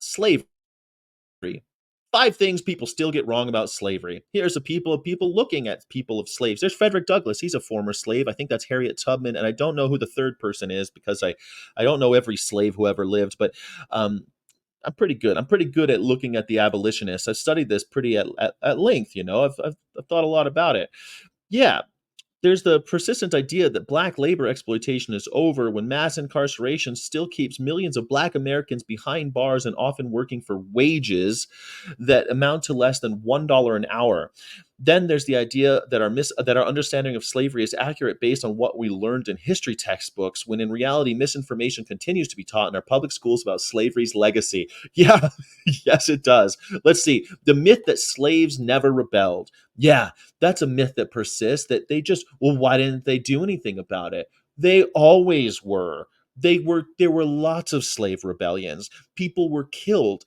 Slavery. Five things people still get wrong about slavery. Here's a people looking at people of slaves. There's Frederick Douglass. He's a former slave. I think that's Harriet Tubman, and I don't know who the third person is because I don't know every slave who ever lived, but um, I'm pretty good. I'm pretty good at looking at the abolitionists. I've studied this pretty at length. I've thought a lot about it. Yeah, there's the persistent idea that black labor exploitation is over when mass incarceration still keeps millions of black Americans behind bars and often working for wages that amount to less than $1 an hour. Then there's the idea that our understanding of slavery is accurate based on what we learned in history textbooks, when in reality misinformation continues to be taught in our public schools about slavery's legacy. Yeah, yes it does. Let's see. The myth that slaves never rebelled. Yeah, that's a myth that persists, that they just, well, why didn't they do anything about it? They always were. There were lots of slave rebellions. People were killed.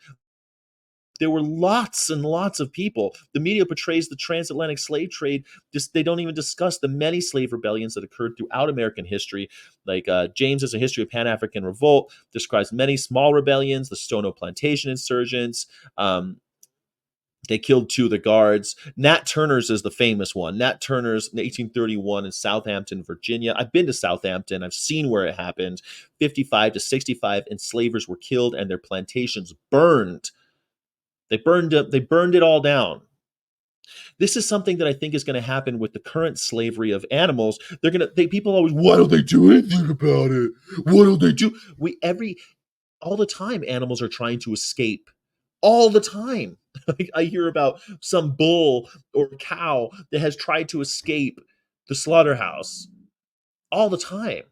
There were lots and lots of people. The media portrays the transatlantic slave trade. They don't even discuss the many slave rebellions that occurred throughout American history. Like James' A History of Pan-African Revolt describes many small rebellions, the Stono Plantation insurgents. They killed two of the guards. Nat Turner's is the famous one. Nat Turner's in 1831 in Southampton, Virginia. I've been to Southampton. I've seen where it happened. 55 to 65 enslavers were killed and their plantations burned. They burned it all down. This is something that I think is going to happen with the current slavery of animals. People always, why don't they do anything about it? What don't they do? All the time animals are trying to escape. All the time. I hear about some bull or cow that has tried to escape the slaughterhouse. All the time.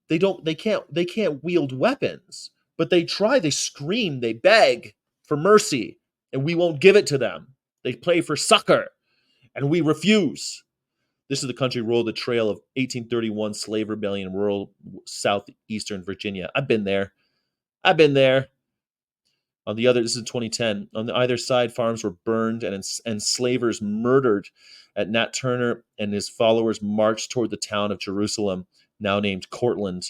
They can't wield weapons, but they try, they scream, they beg for mercy, and we won't give it to them. They play for succor, and we refuse. This is the country rolled the trail of 1831 slave rebellion in rural southeastern Virginia. I've been there. I've been there. This is in 2010. On the either side, farms were burned and enslavers murdered. At Nat Turner and his followers marched toward the town of Jerusalem, now named Cortland.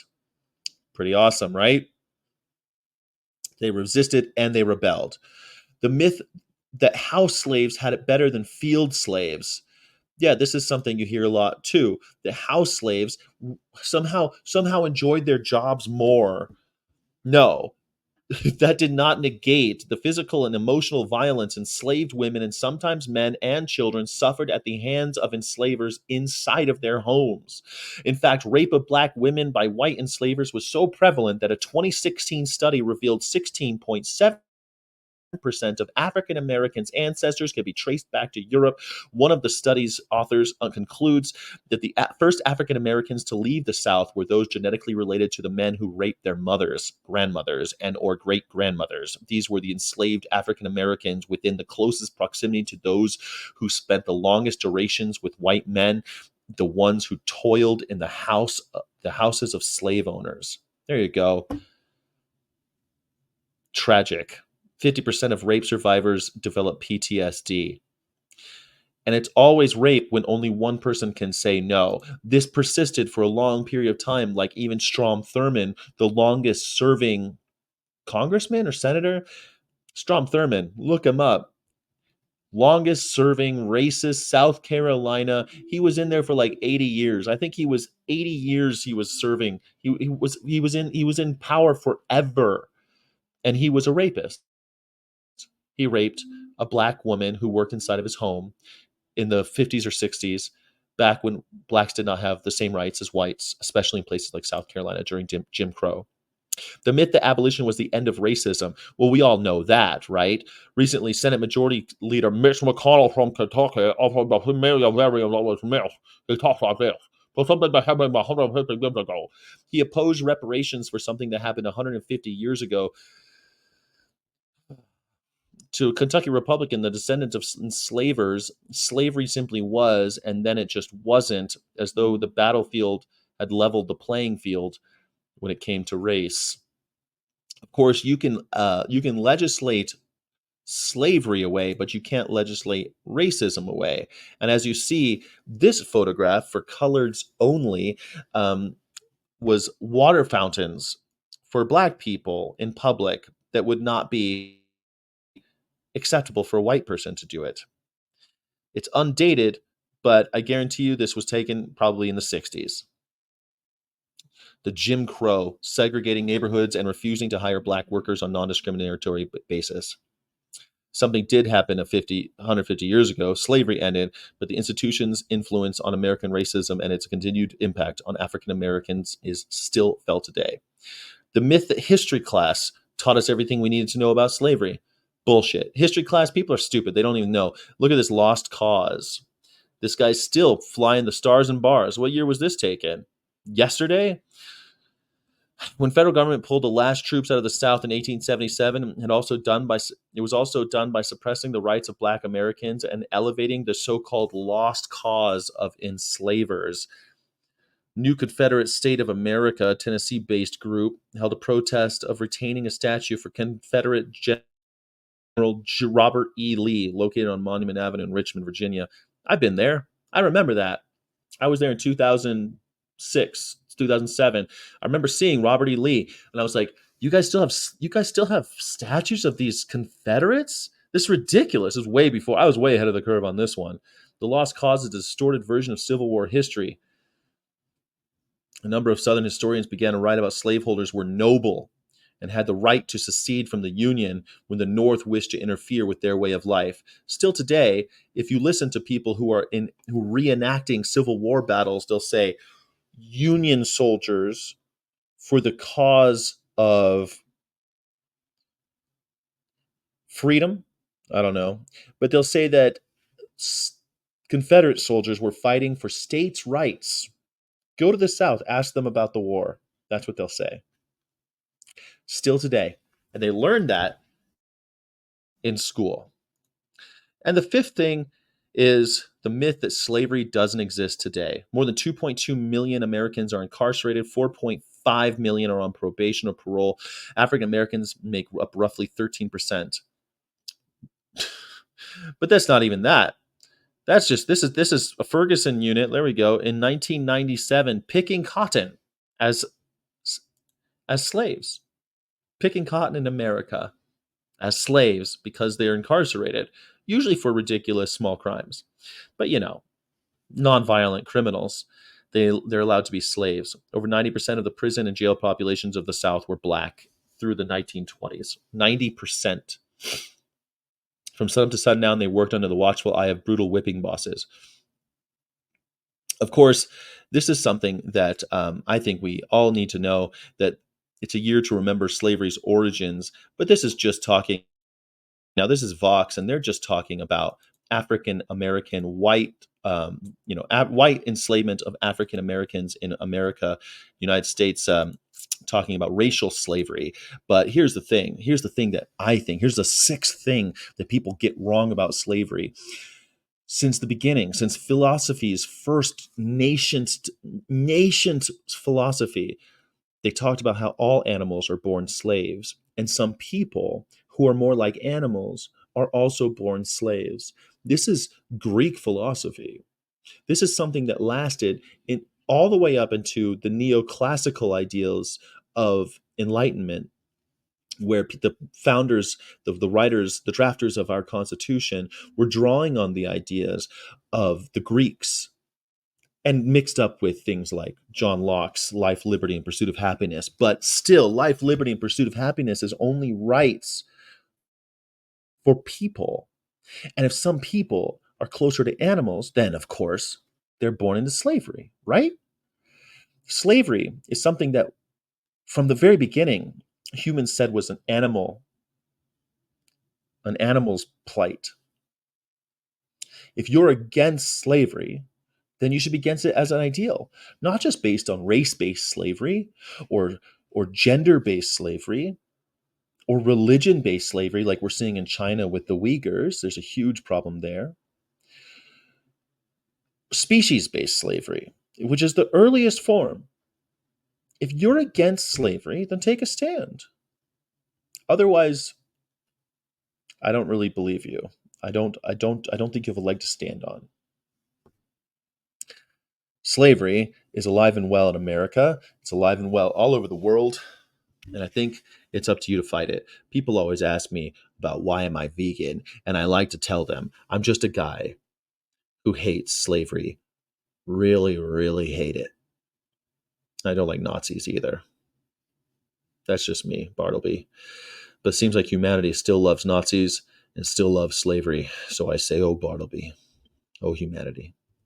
Pretty awesome, right? They resisted and they rebelled. The myth that house slaves had it better than field slaves. Yeah, this is something you hear a lot too. The house slaves somehow enjoyed their jobs more. No, that did not negate the physical and emotional violence enslaved women and sometimes men and children suffered at the hands of enslavers inside of their homes. In fact, rape of black women by white enslavers was so prevalent that a 2016 study revealed 16.7% of African Americans' ancestors can be traced back to Europe. One of the study's authors concludes that the first African Americans to leave the South were those genetically related to the men who raped their mothers, grandmothers, and or great grandmothers. These were the enslaved African Americans within the closest proximity to those who spent the longest durations with white men, the ones who toiled in the houses of slave owners. There you go. Tragic. 50% of rape survivors develop PTSD. And it's always rape when only one person can say no. This persisted for a long period of time, like even Strom Thurmond, the longest serving congressman or senator. Strom Thurmond, look him up. Longest serving racist South Carolina. He was in there for like 80 years. I think he was 80 years he was serving. He was in power forever. And he was a rapist. He raped a black woman who worked inside of his home in the 50s or 60s, back when blacks did not have the same rights as whites, especially in places like South Carolina during Jim Crow. The myth that abolition was the end of racism. Well, we all know that, right? Recently, Senate Majority Leader Mitch McConnell from Kentucky offered the familiar variant of this myth. He talked like this. For something that happened 150 years ago. He opposed reparations for something that happened 150 years ago. To a Kentucky Republican, the descendants of enslavers, slavery simply was, and then it just wasn't, as though the battlefield had leveled the playing field when it came to race. Of course, you can legislate slavery away, but you can't legislate racism away. And as you see, this photograph for coloreds only was water fountains for black people in public. that would not be acceptable for a white person to do it. It's undated, but I guarantee you this was taken probably in the 60s. The Jim Crow, segregating neighborhoods and refusing to hire black workers on non-discriminatory basis. Something did happen 150 years ago. Slavery ended, but the institution's influence on American racism and its continued impact on African Americans is still felt today. The myth that history class taught us everything we needed to know about slavery. Bullshit. History class, people are stupid. They don't even know. Look at this lost cause. This guy's still flying the stars and bars. What year was this taken? Yesterday? When federal government pulled the last troops out of the South in 1877, it was also done by suppressing the rights of Black Americans and elevating the so-called lost cause of enslavers. New Confederate State of America, a Tennessee-based group, held a protest of retaining a statue for Confederate General Robert E. Lee, located on Monument Avenue in Richmond, Virginia. I've been there. I remember that. I was there in 2006, 2007. I remember seeing Robert E. Lee, and I was like, you guys still have statues of these Confederates? This is ridiculous. This is way before. I was way ahead of the curve on this one. The Lost Cause is a distorted version of Civil War history. A number of Southern historians began to write about slaveholders were noble and had the right to secede from the Union when the North wished to interfere with their way of life. Still today, if you listen to people who are reenacting Civil War battles, they'll say Union soldiers for the cause of freedom. I don't know, but they'll say that Confederate soldiers were fighting for states' rights. Go to the South, ask them about the war. That's what they'll say. Still today. And they learned that in school. And the fifth thing is the myth that slavery doesn't exist today. More than 2.2 million Americans are incarcerated, 4.5 million are on probation or parole. African Americans make up roughly 13%. But that's not even that. That's just this is a Ferguson unit. There we go. In 1997, picking cotton as as slaves. Picking cotton in America as slaves because they're incarcerated, usually for ridiculous small crimes. But nonviolent criminals, they're allowed to be slaves. Over 90% of the prison and jail populations of the South were black through the 1920s. 90%. From sun up to sundown, they worked under the watchful eye of brutal whipping bosses. Of course, this is something that I think we all need to know, that it's a year to remember slavery's origins, but this is just talking. Now, this is Vox, and they're just talking about African American white enslavement of African Americans in America, United States, talking about racial slavery. But here's the thing. Here's the thing that I think. Here's the sixth thing that people get wrong about slavery. Since the beginning, since philosophy's first nation's philosophy, they talked about how all animals are born slaves, and some people who are more like animals are also born slaves. This is Greek philosophy. This is something that lasted in all the way up into the neoclassical ideals of enlightenment, where the founders, the writers, the drafters of our Constitution were drawing on the ideas of the Greeks and mixed up with things like John Locke's Life, Liberty, and Pursuit of Happiness. But still, life, liberty, and pursuit of happiness is only rights for people. And if some people are closer to animals, then of course they're born into slavery, right? Slavery is something that from the very beginning humans said was an animal's plight. If you're against slavery, then you should be against it as an ideal, not just based on race-based slavery or gender-based slavery or religion-based slavery like we're seeing in China with the Uyghurs. There's a huge problem there. Species-based slavery, which is the earliest form. If you're against slavery, then take a stand. Otherwise, I don't really believe you. I don't think you have a leg to stand on. Slavery is alive and well in America. It's alive and well all over the world. And I think it's up to you to fight it. People always ask me about why am I vegan, and I like to tell them I'm just a guy who hates slavery. Really, really hate it. I don't like Nazis either. That's just me, Bartleby. But it seems like humanity still loves Nazis and still loves slavery. So I say, oh, Bartleby. Oh, humanity.